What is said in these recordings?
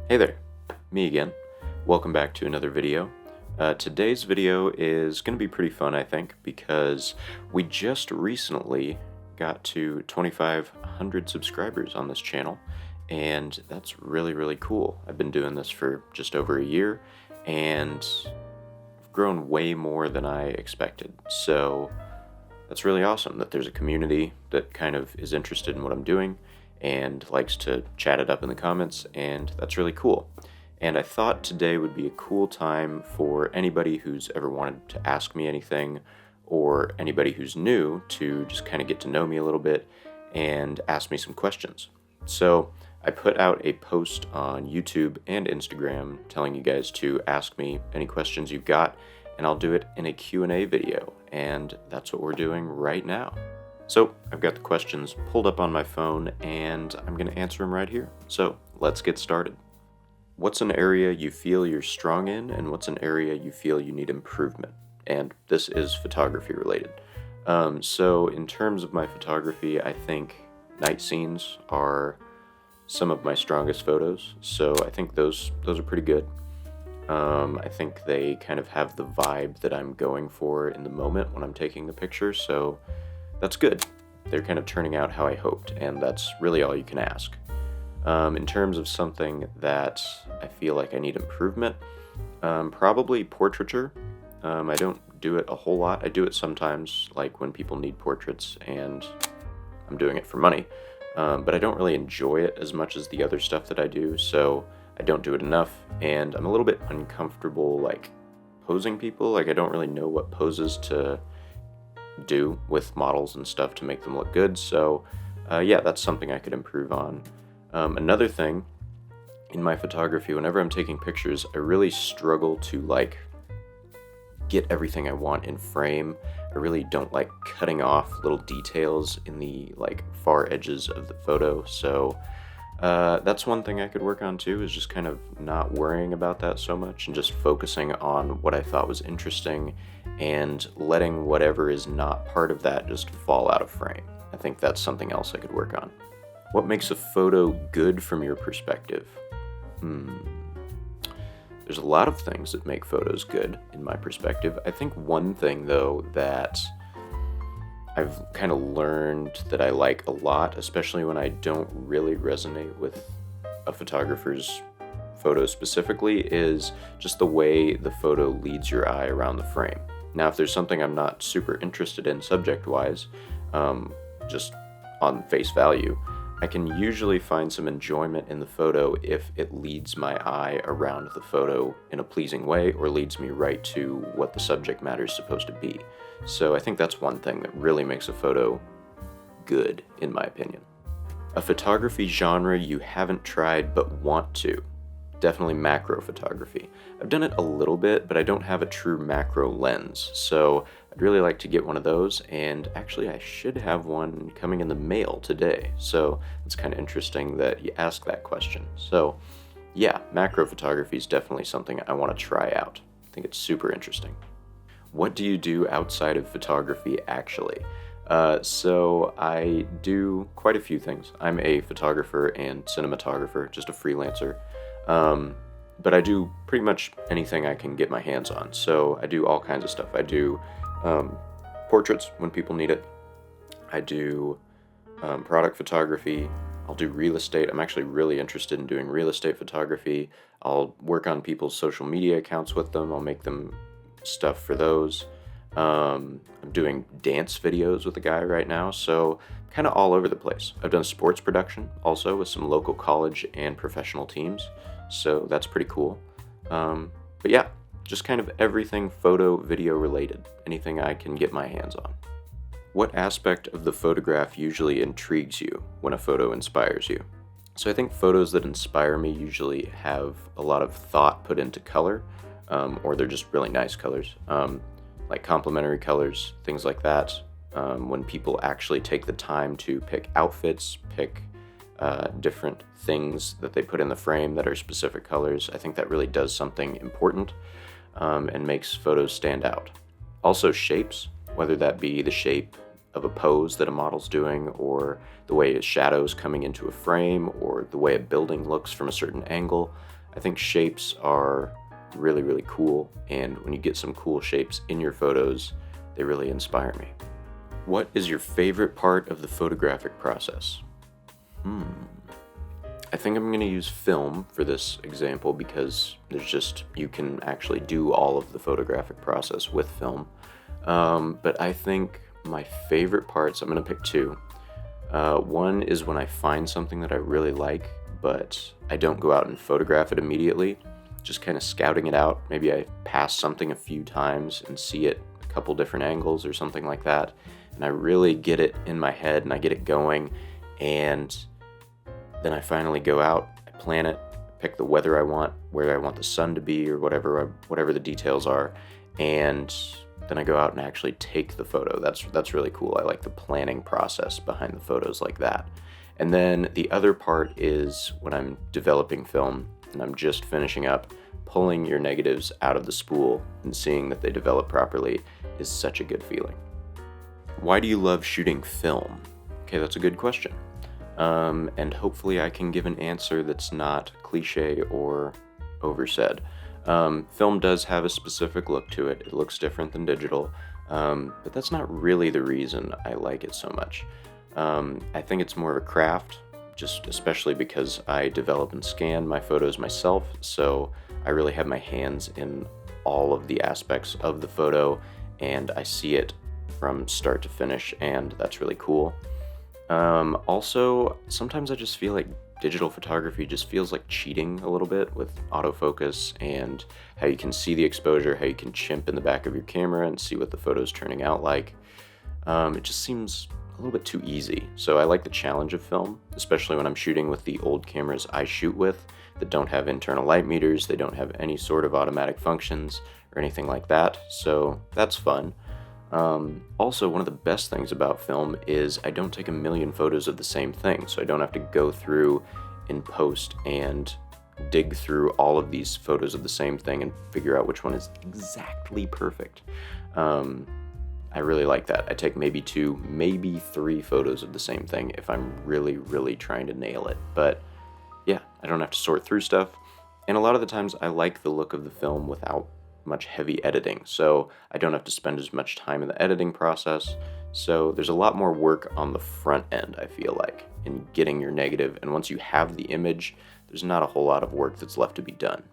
Hey there, me again. Welcome back to another video. Today's video is going to be pretty fun, I think, because we just recently got to 2,500 subscribers on this channel, and that's really cool. I've been doing this for just over a year, and I've grown way more than I expected. So that's really awesome that there's a community that kind of is interested in what I'm doing and likes to chat it up in the comments, and that's really cool. And I thought today would be a cool time for anybody who's ever wanted to ask me anything, or anybody who's new to just kind of get to know me a little bit and ask me some questions. So I put out a post on YouTube and Instagram telling you guys to ask me any questions you've got, and I'll do it in a Q&A video, and that's what we're doing right now. So I've got the questions pulled up on my phone, and I'm going to answer them right here. So let's get started. What's an area you feel you're strong in, and what's an area you feel you need improvement? And this is photography related. So in terms of my photography, I think night scenes are some of my strongest photos. So I think those are pretty good. I think they kind of have the vibe that I'm going for in the moment when I'm taking the picture. So that's good. They're kind of turning out how I hoped, and that's really all you can ask. In terms of something that I feel like I need improvement, probably portraiture. I don't do it a whole lot. I do it sometimes, like when people need portraits and I'm doing it for money, but I don't really enjoy it as much as the other stuff that I do, so I don't do it enough, and I'm a little bit uncomfortable like posing people. Like I don't really know what poses to do with models and stuff to make them look good, so yeah, that's something I could improve on. Another thing in my photography, whenever I'm taking pictures, I really struggle to like get everything I want in frame. I really don't like cutting off little details in the like far edges of the photo, so that's one thing I could work on too, is just kind of not worrying about that so much and just focusing on what I thought was interesting and letting whatever is not part of that just fall out of frame. I think that's something else I could work on. What makes a photo good from your perspective? There's a lot of things that make photos good in my perspective. I think one thing though that I've kind of learned that I like a lot, especially when I don't really resonate with a photographer's photo specifically, is just the way the photo leads your eye around the frame. Now, if there's something I'm not super interested in subject-wise, just on face value, I can usually find some enjoyment in the photo if it leads my eye around the photo in a pleasing way, or leads me right to what the subject matter is supposed to be. So I think that's one thing that really makes a photo good, in my opinion. A photography genre you haven't tried but want to. Definitely macro photography. I've done it a little bit, but I don't have a true macro lens, so I'd really like to get one of those, and actually I should have one coming in the mail today, so it's kind of interesting that you ask that question. So yeah, macro photography is definitely something I want to try out. I think it's super interesting. What do you do outside of photography actually? So I do quite a few things. I'm a photographer and cinematographer, just a freelancer. But I do pretty much anything I can get my hands on. So I do all kinds of stuff. I do portraits when people need it. I do product photography. I'll do real estate. I'm actually really interested in doing real estate photography. I'll work on people's social media accounts with them. I'll make them stuff for those. I'm doing dance videos with a guy right now, so kind of all over the place. I've done sports production also with some local college and professional teams, so that's pretty cool. But yeah, just kind of everything photo, video related, anything I can get my hands on. What aspect of the photograph usually intrigues you when a photo inspires you? So I think photos that inspire me usually have a lot of thought put into color, or they're just really nice colors, like complementary colors, things like that. When people actually take the time to pick outfits, pick different things that they put in the frame that are specific colors, I think that really does something important and makes photos stand out. Also shapes, whether that be the shape of a pose that a model's doing, or the way a shadow's coming into a frame, or the way a building looks from a certain angle. I think shapes are really, really cool, and when you get some cool shapes in your photos, they really inspire me. What is your favorite part of the photographic process? I think I'm going to use film for this example because you can actually do all of the photographic process with film. But I think my favorite parts, I'm going to pick two. One is when I find something that I really like, but I don't go out and photograph it immediately, just kind of scouting it out. Maybe I pass something a few times and see it a couple different angles or something like that, and I really get it in my head and I get it going, and then I finally go out, I plan it, pick the weather I want, where I want the sun to be, or whatever the details are, and then I go out and actually take the photo. That's really cool. I like the planning process behind the photos like that. And then the other part is when I'm developing film and I'm just finishing up, pulling your negatives out of the spool and seeing that they develop properly is such a good feeling. Why do you love shooting film? Okay, that's a good question. And hopefully I can give an answer that's not cliche or oversaid. Film does have a specific look to it. It looks different than digital, but that's not really the reason I like it so much. I think it's more of a craft, just especially because I develop and scan my photos myself, so I really have my hands in all of the aspects of the photo, and I see it from start to finish, and that's really cool. Also, sometimes I just feel like digital photography just feels like cheating a little bit with autofocus and how you can see the exposure, how you can chimp in the back of your camera and see what the photo's turning out like. It just seems a little bit too easy. So I like the challenge of film, especially when I'm shooting with the old cameras I shoot with that don't have internal light meters, they don't have any sort of automatic functions or anything like that. So that's fun. Also, one of the best things about film is I don't take a million photos of the same thing, so I don't have to go through in post and dig through all of these photos of the same thing and figure out which one is exactly perfect. I really like that. I take maybe 2, maybe 3 photos of the same thing if I'm really, really trying to nail it. But yeah, I don't have to sort through stuff, and a lot of the times I like the look of the film without much heavy editing, so I don't have to spend as much time in the editing process. So there's a lot more work on the front end, I feel like, in getting your negative, and once you have the image, there's not a whole lot of work that's left to be done.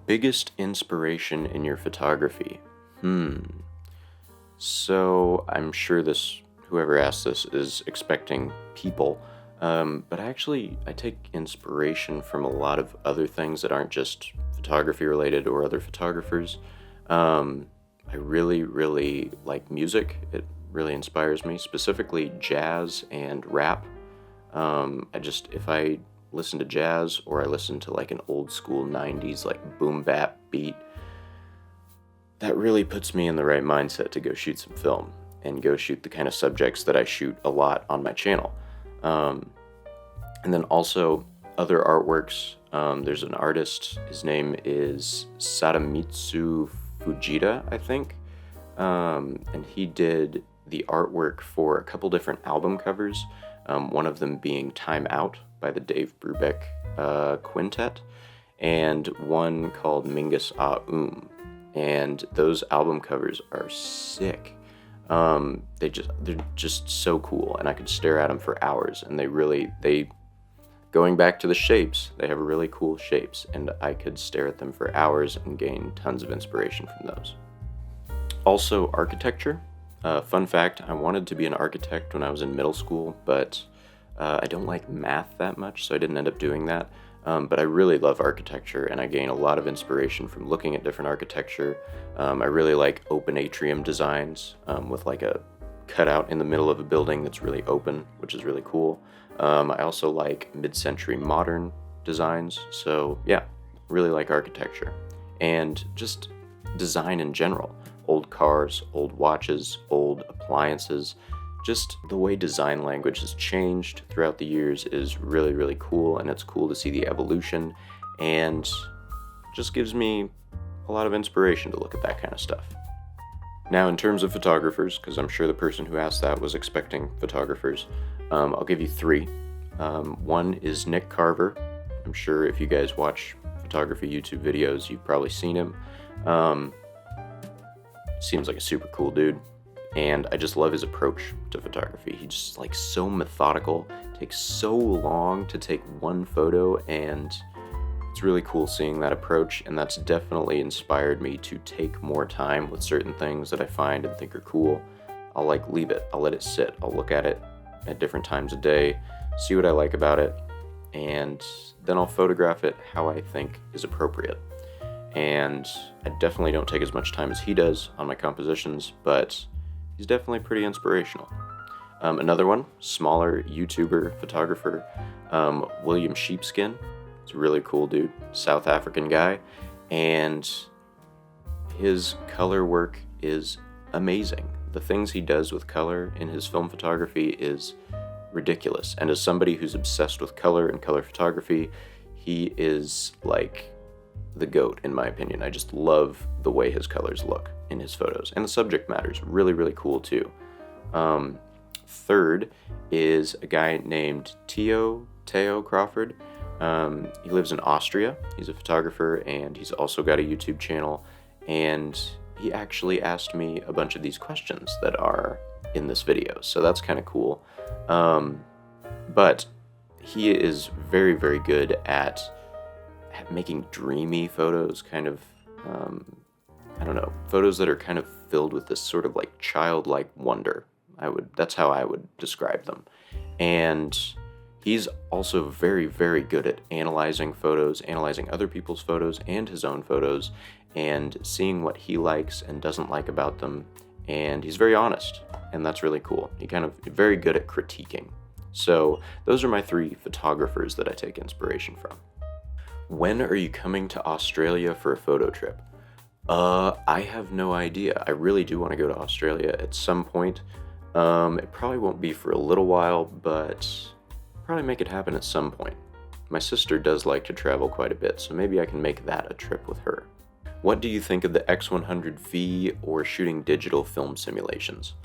Biggest inspiration in your photography? So I'm sure whoever asked this is expecting people, but I take inspiration from a lot of other things that aren't just photography related or other photographers. I really, really like music. It really inspires me, specifically jazz and rap. If I listen to jazz or I listen to like an old school 90s like boom bap beat, that really puts me in the right mindset to go shoot some film and go shoot the kind of subjects that I shoot a lot on my channel. And then also other artworks. There's an artist, his name is Sadamitsu Fujita, I think, and he did the artwork for a couple different album covers, one of them being Time Out by the Dave Brubeck Quintet, and one called Mingus A and those album covers are sick. They're just so cool, and I could stare at them for hours, and going back to the shapes, they have really cool shapes, and I could stare at them for hours and gain tons of inspiration from those. Also, architecture. Fun fact, I wanted to be an architect when I was in middle school, but I don't like math that much, so I didn't end up doing that. But I really love architecture, and I gain a lot of inspiration from looking at different architecture. I really like open atrium designs with like a cutout in the middle of a building that's really open, which is really cool. I also like mid-century modern designs, so yeah, really like architecture. And just design in general. Old cars, old watches, old appliances. Just the way design language has changed throughout the years is really, really cool, and it's cool to see the evolution, and just gives me a lot of inspiration to look at that kind of stuff. Now, in terms of photographers, because I'm sure the person who asked that was expecting photographers, I'll give you 3. One is Nick Carver. I'm sure if you guys watch photography YouTube videos, you've probably seen him. Seems like a super cool dude, and I just love his approach to photography. He's just like so methodical, takes so long to take one photo, and it's really cool seeing that approach, and that's definitely inspired me to take more time with certain things that I find and think are cool. I'll like leave it, I'll let it sit, I'll look at it at different times of day, see what I like about it, and then I'll photograph it how I think is appropriate. And I definitely don't take as much time as he does on my compositions, but he's definitely pretty inspirational. Another one, smaller YouTuber photographer, William Sheepskin. He's a really cool dude, South African guy, and his color work is amazing. The things he does with color in his film photography is ridiculous. And as somebody who's obsessed with color and color photography, he is like the GOAT, in my opinion. I just love the way his colors look in his photos, and the subject matter is really, really cool too. Third is a guy named Teo Crawford. He lives in Austria. He's a photographer, and he's also got a YouTube channel, and he actually asked me a bunch of these questions that are in this video, so that's kind of cool. But he is very, very good at making dreamy photos, kind of, I don't know, photos that are kind of filled with this sort of like childlike wonder. That's how I would describe them. And he's also very, very good at analyzing photos, analyzing other people's photos and his own photos, and seeing what he likes and doesn't like about them. And he's very honest, and that's really cool. He kind of very good at critiquing. So those are my 3 photographers that I take inspiration from. When are you coming to Australia for a photo trip? I have no idea. I really do want to go to Australia at some point. It probably won't be for a little while, but probably make it happen at some point. My sister does like to travel quite a bit, so maybe I can make that a trip with her. What do you think of the X100V or shooting digital film simulations?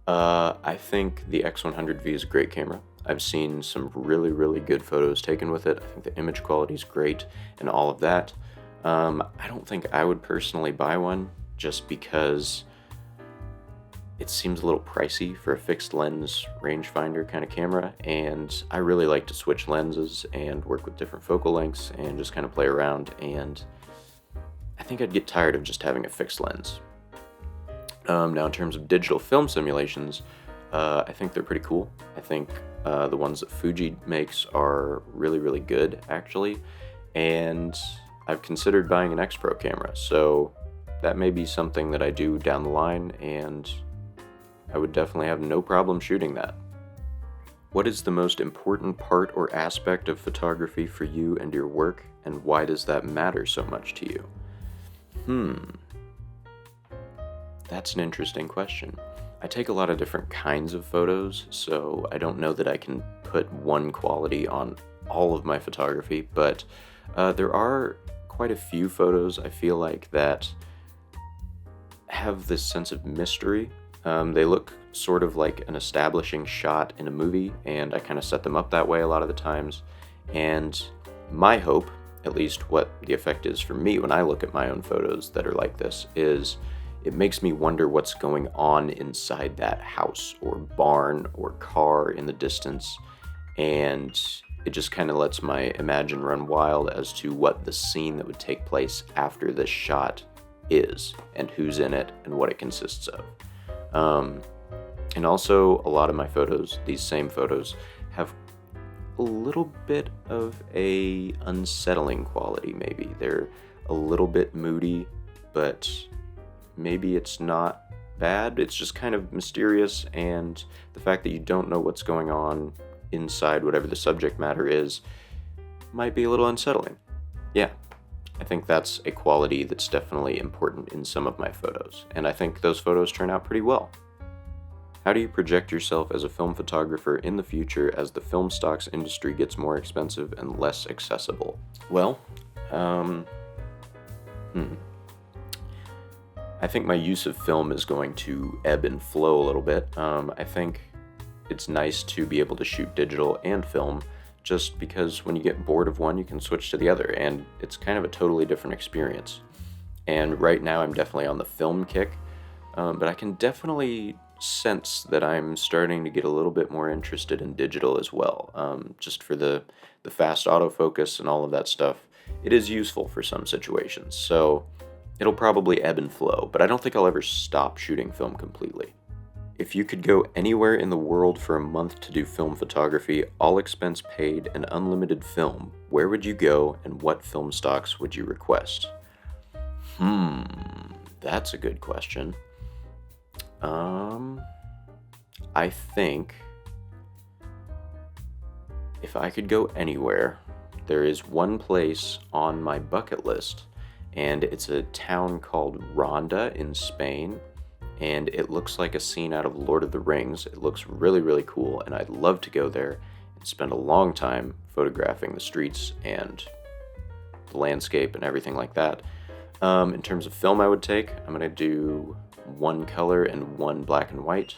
I think the X100V is a great camera. I've seen some really, really good photos taken with it. I think the image quality is great and all of that. I don't think I would personally buy one just because it seems a little pricey for a fixed lens rangefinder kind of camera, and I really like to switch lenses and work with different focal lengths and just kind of play around, and I think I'd get tired of just having a fixed lens. Now in terms of digital film simulations, I think they're pretty cool. I think the ones that Fuji makes are really, really good, actually, and I've considered buying an X Pro camera, so that may be something that I do down the line, and I would definitely have no problem shooting that. What is the most important part or aspect of photography for you and your work, and why does that matter so much to you? That's an interesting question. I take a lot of different kinds of photos, so I don't know that I can put one quality on all of my photography, but there are quite a few photos I feel like that have this sense of mystery. They look sort of like an establishing shot in a movie, and I kind of set them up that way a lot of the times. And my hope, at least what the effect is for me when I look at my own photos that are like this, is it makes me wonder what's going on inside that house or barn or car in the distance, and it just kind of lets my imagine run wild as to what the scene that would take place after this shot is, and who's in it, and what it consists of. And also, a lot of my photos, these same photos, have a little bit of a unsettling quality, maybe. They're a little bit moody, but maybe it's not bad. It's just kind of mysterious, and the fact that you don't know what's going on inside whatever the subject matter is might be a little unsettling. Yeah, I think that's a quality that's definitely important in some of my photos, and I think those photos turn out pretty well. How do you project yourself as a film photographer in the future as the film stocks industry gets more expensive and less accessible? Well, I think my use of film is going to ebb and flow a little bit. I think it's nice to be able to shoot digital and film just because when you get bored of one, you can switch to the other, and it's kind of a totally different experience. And right now I'm definitely on the film kick, but I can definitely sense that I'm starting to get a little bit more interested in digital as well, just for the fast autofocus and all of that stuff. It is useful for some situations, so it'll probably ebb and flow, but I don't think I'll ever stop shooting film completely. If you could go anywhere in the world for a month to do film photography, all expense paid, and unlimited film, where would you go and what film stocks would you request? That's a good question. I think if I could go anywhere, there is one place on my bucket list, and it's a town called Ronda in Spain, and it looks like a scene out of Lord of the Rings. It looks really, really cool, and I'd love to go there and spend a long time photographing the streets and the landscape and everything like that. In terms of film I would take, I'm going to do one color and one black and white.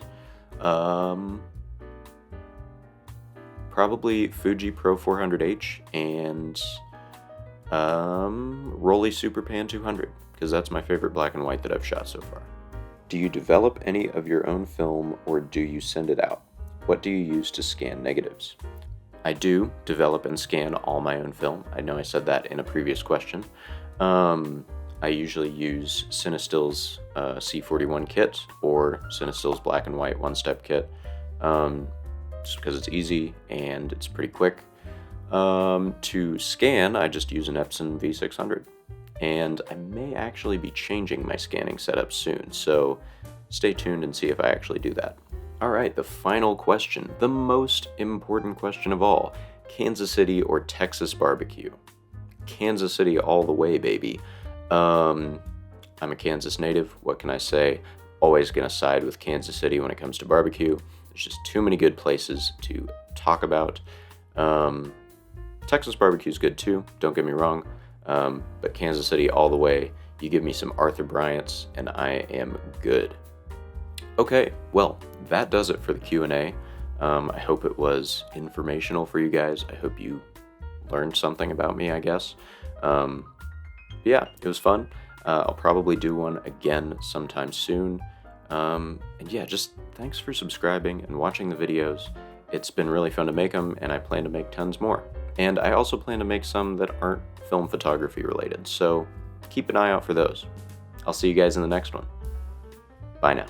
Probably Fuji Pro 400H and Rolly Superpan 200, because that's my favorite black and white that I've shot so far. Do you develop any of your own film, or do you send it out? What do you use to scan negatives? I do develop and scan all my own film. I know I said that in a previous question. I usually use Cinestill's C41 kit or Cinestill's black and white one-step kit, just because it's easy and it's pretty quick. To scan, I just use an Epson V600. And I may actually be changing my scanning setup soon, so stay tuned and see if I actually do that. Alright, the final question, the most important question of all. Kansas City or Texas barbecue? Kansas City all the way, baby. I'm a Kansas native, what can I say? Always gonna side with Kansas City when it comes to barbecue. There's just too many good places to talk about. Texas barbecue's good too, don't get me wrong. But Kansas City all the way. You give me some Arthur Bryant's and I am good. Okay, well, that does it for the Q&A. I hope it was informational for you guys. I hope you learned something about me, I guess. Yeah, it was fun. I'll probably do one again sometime soon. And yeah, just thanks for subscribing and watching the videos. It's been really fun to make them, and I plan to make tons more. And I also plan to make some that aren't film photography related, so keep an eye out for those. I'll see you guys in the next one. Bye now.